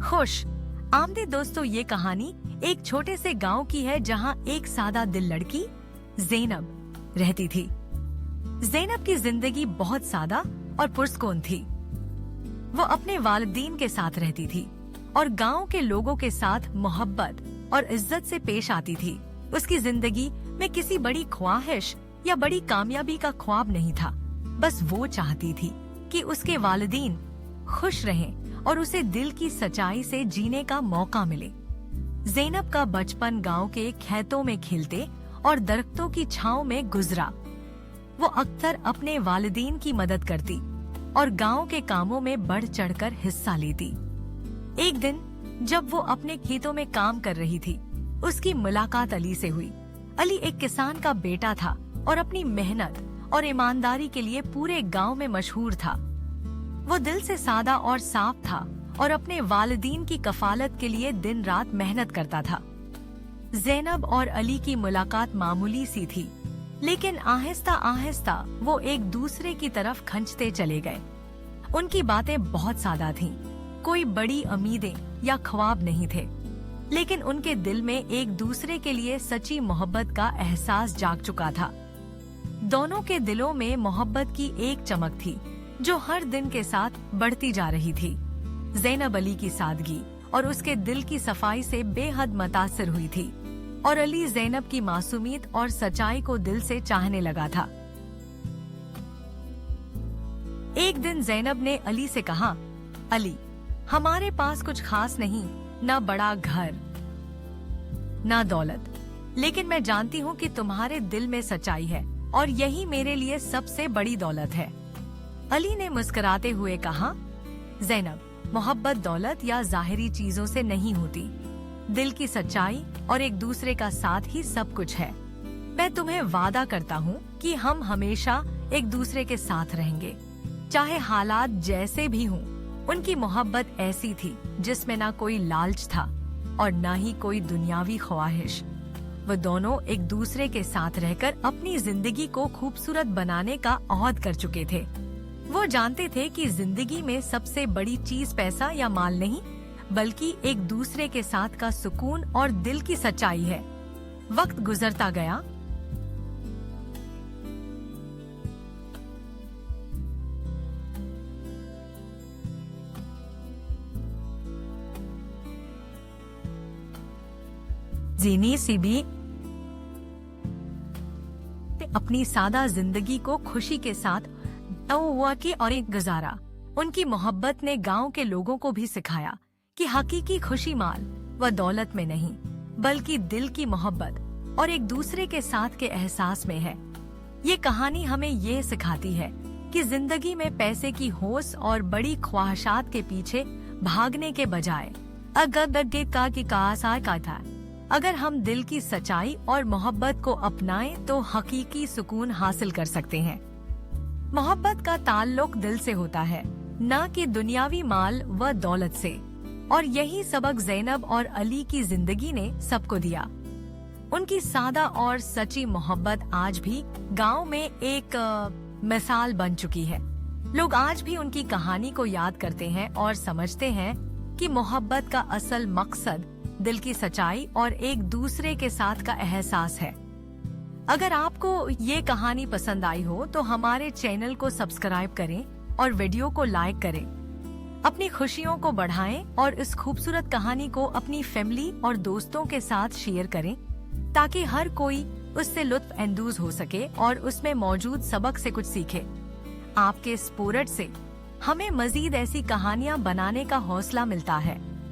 खुश आमदीद दोस्तों, ये कहानी एक छोटे से गांव की है जहां एक सादा दिल लड़की ज़ैनब रहती थी। ज़ैनब की जिंदगी बहुत सादा और पुरस्कून थी। वो अपने वालिदैन के साथ रहती थी और गांव के लोगों के साथ मोहब्बत और इज्जत से पेश आती थी। उसकी जिंदगी में किसी बड़ी ख्वाहिश या बड़ी कामयाबी का ख्वाब नहीं था। बस वो चाहती थी कि उसके वालिदैन खुश रहें और उसे दिल की सच्चाई से जीने का मौका मिले। ज़ैनब का बचपन गांव के खेतों में खेलते और दरख्तों की छांव में गुजरा। वो अक्सर अपने वालिदैन की मदद करती और गांव के कामों में बढ़ चढ़कर हिस्सा लेती। एक दिन जब वो अपने खेतों में काम कर रही थी, उसकी मुलाकात अली से हुई। अली एक किसान का बेटा था और अपनी मेहनत और ईमानदारी के लिए पूरे गांव में मशहूर था। वो दिल से सादा और साफ था और अपने वालिदैन की कफालत के लिए दिन रात मेहनत करता था। ज़ैनब और अली की मुलाकात मामूली सी थी, लेकिन आहिस्ता आहिस्ता वो एक दूसरे की तरफ खंचते चले गए। उनकी बातें बहुत सादा थीं, कोई बड़ी उम्मीदें या ख्वाब नहीं थे, लेकिन उनके दिल में एक दूसरे के लिए सच्ची मोहब्बत का एहसास जाग चुका था। दोनों के दिलों में मोहब्बत की एक चमक थी जो हर दिन के साथ बढ़ती जा रही थी। ज़ैनब अली की सादगी और उसके दिल की सफाई से बेहद मुतासिर हुई थी और अली ज़ैनब की मासूमियत और सच्चाई को दिल से चाहने लगा था। एक दिन ज़ैनब ने अली से कहा, अली, हमारे पास कुछ खास नहीं, ना बड़ा घर ना दौलत, लेकिन मैं जानती हूँ कि तुम्हारे दिल में सच्चाई है और यही मेरे लिए सबसे बड़ी दौलत है। अली ने मुस्कुराते हुए कहा, ज़ैनब, मोहब्बत दौलत या ज़ाहिरी चीजों से नहीं होती। दिल की सच्चाई और एक दूसरे का साथ ही सब कुछ है। मैं तुम्हें वादा करता हूँ कि हम हमेशा एक दूसरे के साथ रहेंगे, चाहे हालात जैसे भी हों। उनकी मोहब्बत ऐसी थी जिसमें ना कोई लालच था और ना ही कोई दुनियावी ख्वाहिश। वो दोनों एक दूसरे के साथ रहकर अपनी जिंदगी को खूबसूरत बनाने का अहद कर चुके थे। वो जानते थे कि जिंदगी में सबसे बड़ी चीज पैसा या माल नहीं, बल्कि एक दूसरे के साथ का सुकून और दिल की सच्चाई है। वक्त गुजरता गया। ज़ैनी सी भी अपनी सादा जिंदगी को खुशी के साथ हुआ की और एक गुजारा। उनकी मोहब्बत ने गांव के लोगों को भी सिखाया कि हकीकी खुशी माल व दौलत में नहीं, बल्कि दिल की मोहब्बत और एक दूसरे के साथ के एहसास में है। ये कहानी हमें ये सिखाती है कि जिंदगी में पैसे की होश और बड़ी ख्वाहिशात के पीछे भागने के बजाय अगर हम दिल की सच्चाई और मोहब्बत को अपनाएं तो हकीकी सुकून हासिल कर सकते हैं। मोहब्बत का ताल्लुक दिल से होता है, न कि दुनियावी माल व दौलत से। और यही सबक ज़ैनब और अली की जिंदगी ने सबको दिया। उनकी सादा और सच्ची मोहब्बत आज भी गांव में एक मिसाल बन चुकी है। लोग आज भी उनकी कहानी को याद करते हैं और समझते हैं कि मोहब्बत का असल मकसद दिल की सच्चाई और एक दूसरे के साथ का एहसास है। अगर आपको ये कहानी पसंद आई हो तो हमारे चैनल को सब्सक्राइब करें और वीडियो को लाइक करें। अपनी खुशियों को बढ़ाएं और इस खूबसूरत कहानी को अपनी फैमिली और दोस्तों के साथ शेयर करें, ताकि हर कोई उससे लुत्फ अंदोज हो सके और उसमें मौजूद सबक से कुछ सीखे। आपके सपोर्ट से हमें मजीद ऐसी कहानियाँ बनाने का हौसला मिलता है।